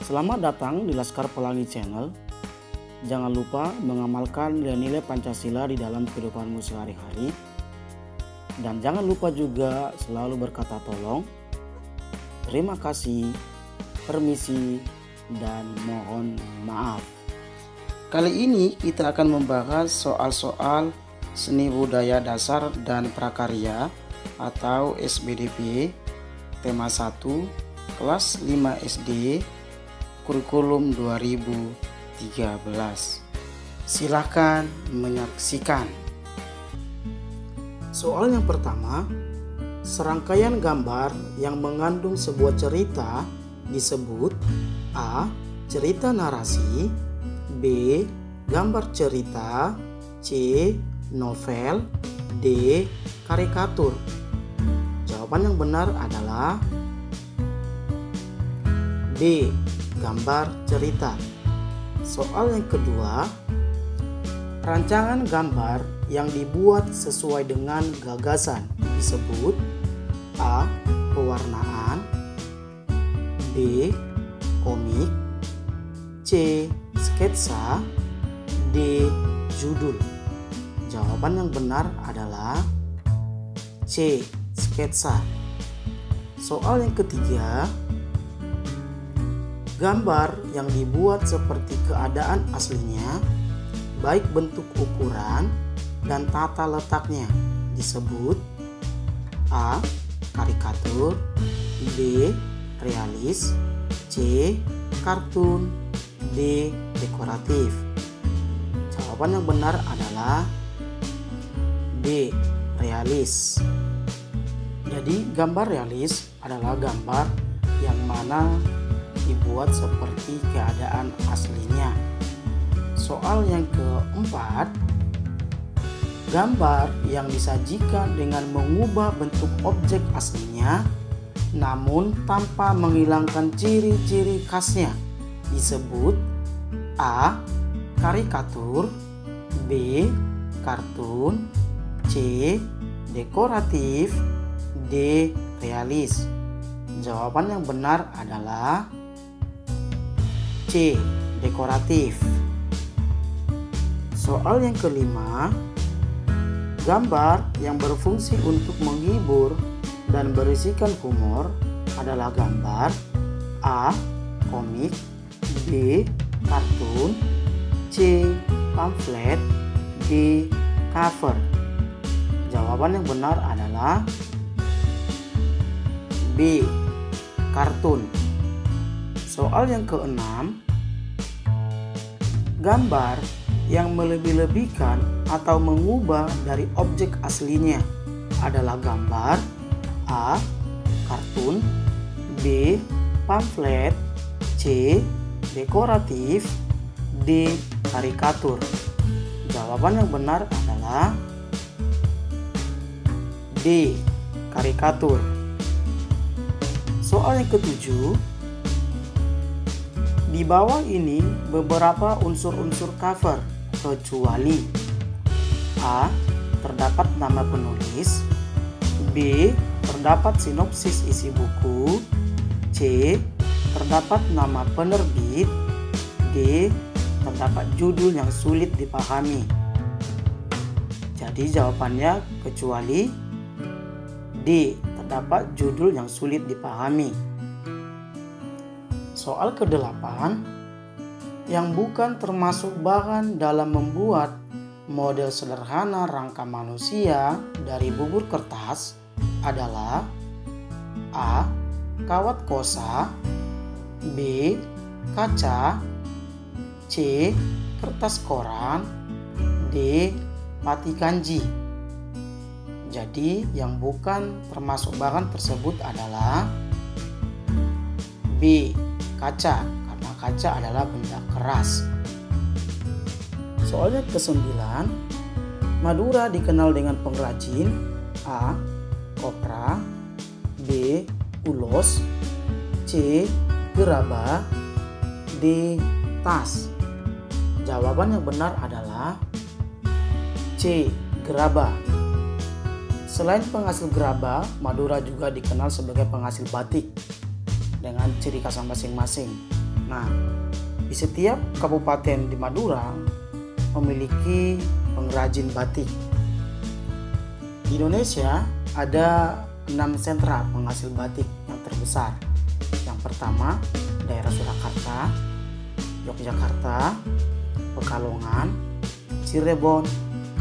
Selamat datang di Laskar Pelangi Channel. Jangan lupa mengamalkan nilai-nilai Pancasila di dalam kehidupanmu sehari-hari. Dan jangan lupa juga selalu berkata tolong, terima kasih, permisi, dan mohon maaf. Kali ini kita akan membahas soal-soal seni budaya dasar dan prakarya atau SBDP tema 1 kelas 5 SD kurikulum 2013. Silakan menyaksikan. Soal yang pertama, serangkaian gambar yang mengandung sebuah cerita disebut A. Cerita narasi, B. Gambar cerita, C. Novel, D. Karikatur. Jawaban yang benar adalah D. Gambar cerita. Soal yang kedua, rancangan gambar yang dibuat sesuai dengan gagasan disebut A. Pewarnaan, B. Komik, C. Sketsa, D. Judul. Jawaban yang benar adalah C. Sketsa. Soal yang ketiga, gambar yang dibuat seperti keadaan aslinya, baik bentuk ukuran dan tata letaknya disebut A. Karikatur, B. Realis, C. Kartun, D. Dekoratif. Jawaban yang benar adalah D. Realis. Jadi gambar realis adalah gambar yang mana dibuat seperti keadaan aslinya. Soal yang keempat, gambar yang disajikan dengan mengubah bentuk objek aslinya namun tanpa menghilangkan ciri-ciri khasnya disebut A. Karikatur, B. Kartun, C. Dekoratif, D. Realis. Jawaban yang benar adalah C. Dekoratif. Soal yang kelima, gambar yang berfungsi untuk menghibur dan berisikan humor adalah gambar A. Komik, B. Kartun, C. Pamflet, D. Cover. Jawaban yang benar adalah B. Kartun. Soal yang keenam, gambar yang melebih-lebihkan atau mengubah dari objek aslinya adalah gambar A. Kartun, B. Pamflet, C. Dekoratif, D. Karikatur. Jawaban yang benar adalah D. Karikatur. Soal yang ketujuh, di bawah ini beberapa unsur-unsur cover kecuali A. Terdapat nama penulis, B. Terdapat sinopsis isi buku, C. Terdapat nama penerbit, D. Terdapat judul yang sulit dipahami. Jadi jawabannya kecuali D. Terdapat judul yang sulit dipahami. Soal ke-8, yang bukan termasuk bahan dalam membuat model sederhana rangka manusia dari bubur kertas adalah A. Kawat kosa, B. Kaca, C. Kertas koran, D. Pati kanji. Jadi yang bukan termasuk bahan tersebut adalah B. Kaca, karena kaca adalah benda keras. Soalnya ke-9, Madura dikenal dengan pengrajin A. Kopra, B. Ulos, C. Gerabah, D. Tas. Jawaban yang benar adalah C. Gerabah. Selain penghasil gerabah, Madura juga dikenal sebagai penghasil batik dengan ciri khas masing-masing. Nah, di setiap kabupaten di Madura memiliki pengrajin batik. Di Indonesia ada 6 sentra penghasil batik yang terbesar. Yang pertama, daerah Surakarta, Yogyakarta, Pekalongan, Cirebon,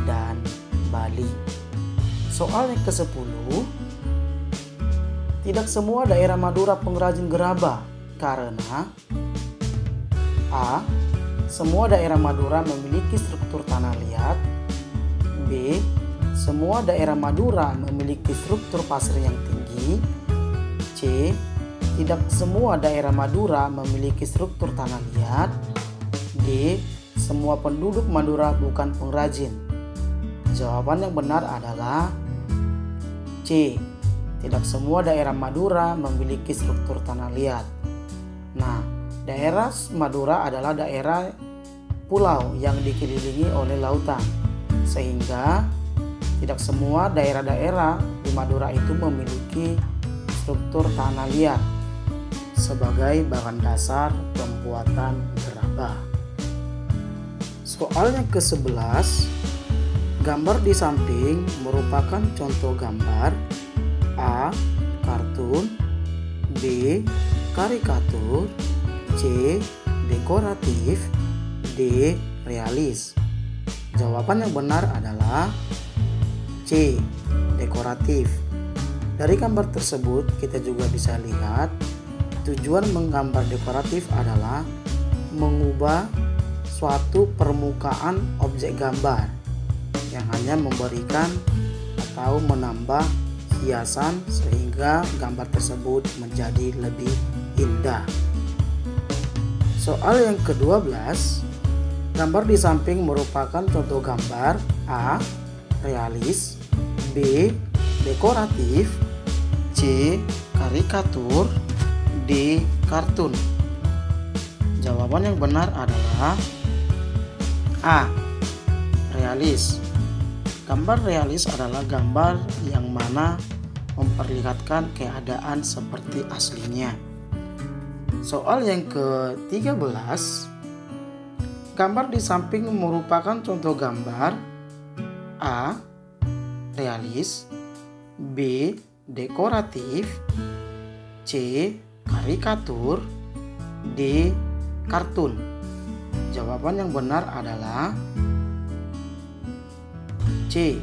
dan Bali. Soal yang ke-10, tidak semua daerah Madura pengrajin gerabah karena A. Semua daerah Madura memiliki struktur tanah liat. B. Semua daerah Madura memiliki struktur pasir yang tinggi. C. Tidak semua daerah Madura memiliki struktur tanah liat. D. Semua penduduk Madura bukan pengrajin. Jawaban yang benar adalah C. Tidak semua daerah Madura memiliki struktur tanah liat. Nah, daerah Madura adalah daerah pulau yang dikelilingi oleh lautan, sehingga tidak semua daerah-daerah di Madura itu memiliki struktur tanah liat sebagai bahan dasar pembuatan gerabah. Soal yang ke-11, gambar di samping merupakan contoh gambar A. Kartun, B. Karikatur, C. Dekoratif, D. Realis. Jawaban yang benar adalah C. Dekoratif. Dari gambar tersebut kita juga bisa lihat tujuan menggambar dekoratif adalah mengubah suatu permukaan objek gambar yang hanya memberikan atau menambah hiasan sehingga gambar tersebut menjadi lebih indah. Soal yang ke-12, gambar di samping merupakan contoh gambar A. Realis, B. Dekoratif, C. Karikatur, D. Kartun. Jawaban yang benar adalah A. Realis. Gambar realis adalah gambar yang mana memperlihatkan keadaan seperti aslinya. Soal yang ke-13, gambar di samping merupakan contoh gambar A. Realis, B. Dekoratif, C. Karikatur, D. Kartun. Jawaban yang benar adalah C.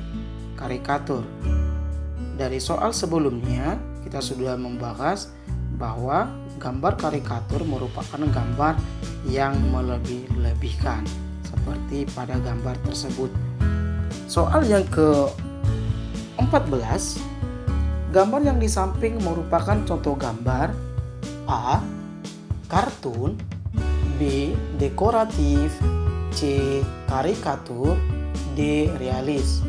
Karikatur. Dari soal sebelumnya kita sudah membahas bahwa gambar karikatur merupakan gambar yang melebih-lebihkan seperti pada gambar tersebut. Soal yang ke-14, gambar yang di samping merupakan contoh gambar A. Kartun, B. Dekoratif, C. Karikatur, D. Realis.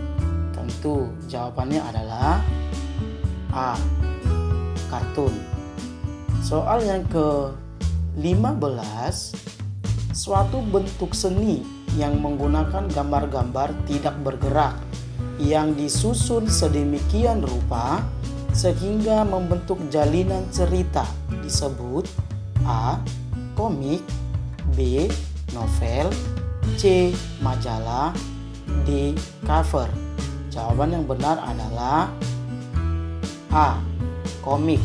Tentu jawabannya adalah A. Kartun. Soal yang ke-15, suatu bentuk seni yang menggunakan gambar-gambar tidak bergerak yang disusun sedemikian rupa sehingga membentuk jalinan cerita disebut A. Komik, B. Novel, C. Majalah, D. Cover. Jawaban yang benar adalah A. Komik.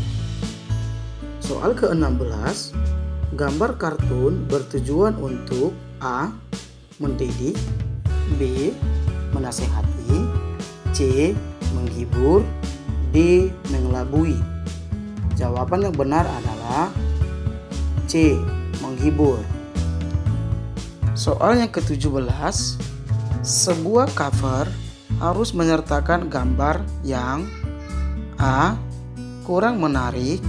Soal ke-16, gambar kartun bertujuan untuk A. Mendidik, B. Menasehati, C. Menghibur, D. Mengelabui. Jawaban yang benar adalah C. Menghibur. Soal yang ke-17, sebuah cover harus menyertakan gambar yang A. Kurang menarik,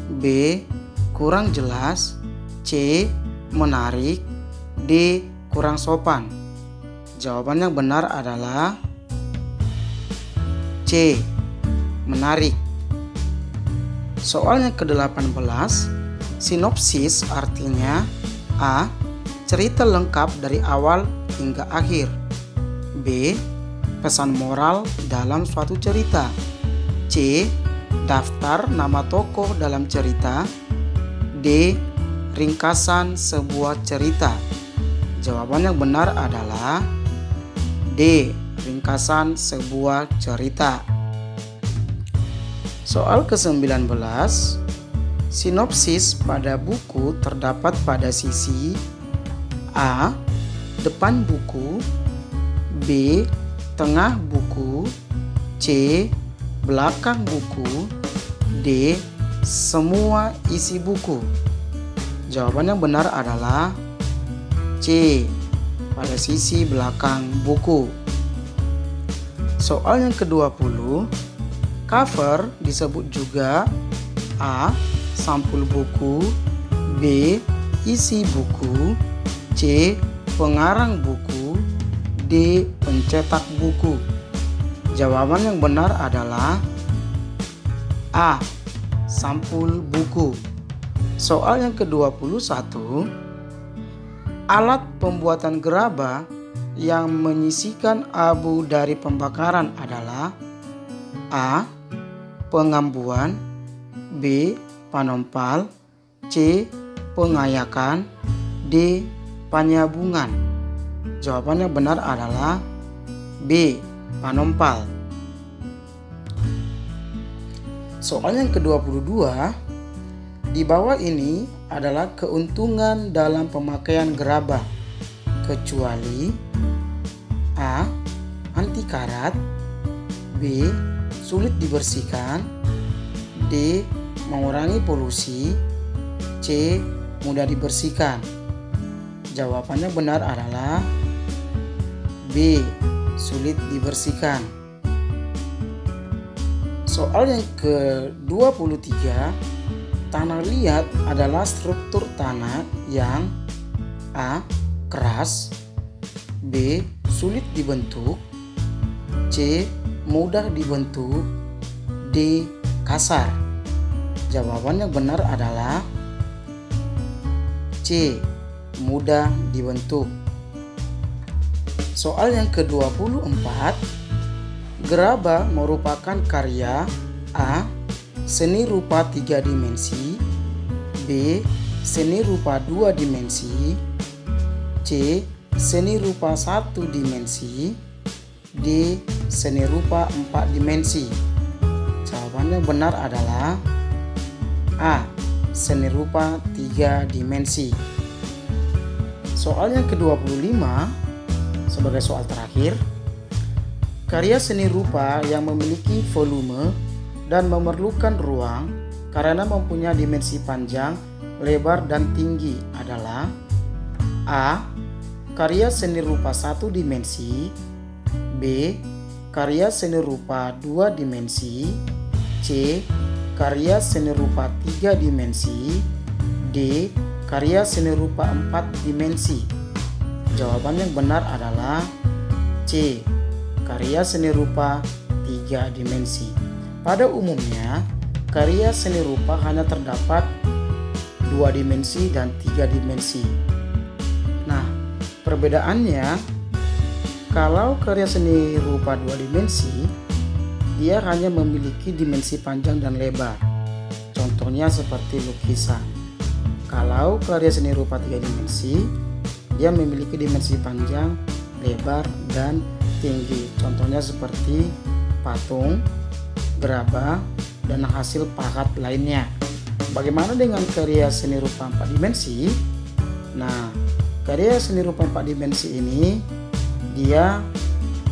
B. Kurang jelas, C. Menarik, D. Kurang sopan. Jawaban yang benar adalah C. Menarik. Soal yang ke-18, sinopsis artinya A. Cerita lengkap dari awal hingga akhir, B. Pesan moral dalam suatu cerita, C. Daftar nama tokoh dalam cerita, D. ringkasan sebuah cerita? Jawaban yang benar adalah D. Ringkasan sebuah cerita. Soal ke-19. Sinopsis pada buku terdapat pada sisi A. Depan buku, B. Tengah buku, C. Belakang buku, D. Semua isi buku. Jawaban yang benar adalah C. Pada sisi belakang buku. Soal yang ke-20. Cover disebut juga A. Sampul buku, B. Isi buku, C. Pengarang buku, D. Pencetak buku. Jawaban yang benar adalah A. Sampul buku. Soal yang ke-21. Alat pembuatan gerabah yang menyisikan abu dari pembakaran adalah A. Pengambuan, B. Panompal, C. Pengayakan, D. Panyabungan. Jawaban yang benar adalah B. Panompal. Soal yang ke-22. Di bawah ini adalah keuntungan dalam pemakaian gerabah, kecuali A. Anti karat, B. Sulit dibersihkan, D. Mengurangi polusi, C. Mudah dibersihkan. Jawabannya benar adalah B. Sulit dibersihkan. Soal yang ke-23. Tanah liat adalah struktur tanah yang A. Keras, B. Sulit dibentuk, C. Mudah dibentuk, D. Kasar. Jawaban yang benar adalah C. Mudah dibentuk. Soal yang ke-24. Gerabah merupakan karya A. Seni rupa 3 dimensi, B. Seni rupa 2 dimensi, C. Seni rupa 1 dimensi, D. Seni rupa 4 dimensi. Jawabannya benar adalah A. Seni rupa 3 dimensi. Soal yang ke-25 sebagai soal terakhir. Karya seni rupa yang memiliki volume dan memerlukan ruang karena mempunyai dimensi panjang, lebar, dan tinggi adalah A. Karya seni rupa 1 dimensi, B. Karya seni rupa 2 dimensi, C. Karya seni rupa 3 dimensi, D. Karya seni rupa 4 dimensi. Jawaban yang benar adalah C. Karya seni rupa 3 dimensi. Pada umumnya, karya seni rupa hanya terdapat 2 dimensi dan 3 dimensi. Nah, perbedaannya, kalau karya seni rupa 2 dimensi, dia hanya memiliki dimensi panjang dan lebar. Contohnya seperti lukisan. Kalau karya seni rupa 3 dimensi, dia memiliki dimensi panjang, lebar, dan tinggi. Contohnya seperti patung, gerabah, dan hasil pahat lainnya. Bagaimana dengan karya seni rupa 4 dimensi? Nah, karya seni rupa 4 dimensi ini dia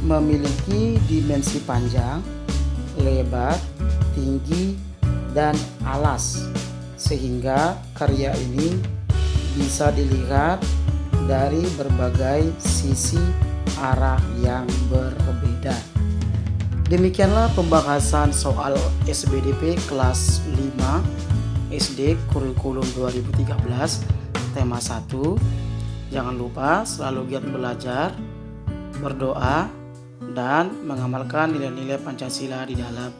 memiliki dimensi panjang, lebar, tinggi, dan alas, sehingga karya ini bisa dilihat dari berbagai sisi arah yang berbeda. Demikianlah pembahasan soal SBDP kelas 5 SD kurikulum 2013 tema 1. Jangan lupa selalu giat belajar, berdoa, dan mengamalkan nilai-nilai Pancasila di dalam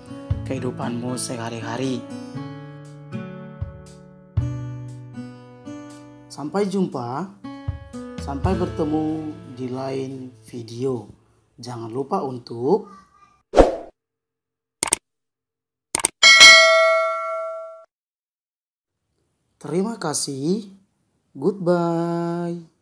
kehidupanmu sehari-hari. Sampai jumpa, sampai bertemu di lain video. Jangan lupa untuk terima kasih. Goodbye.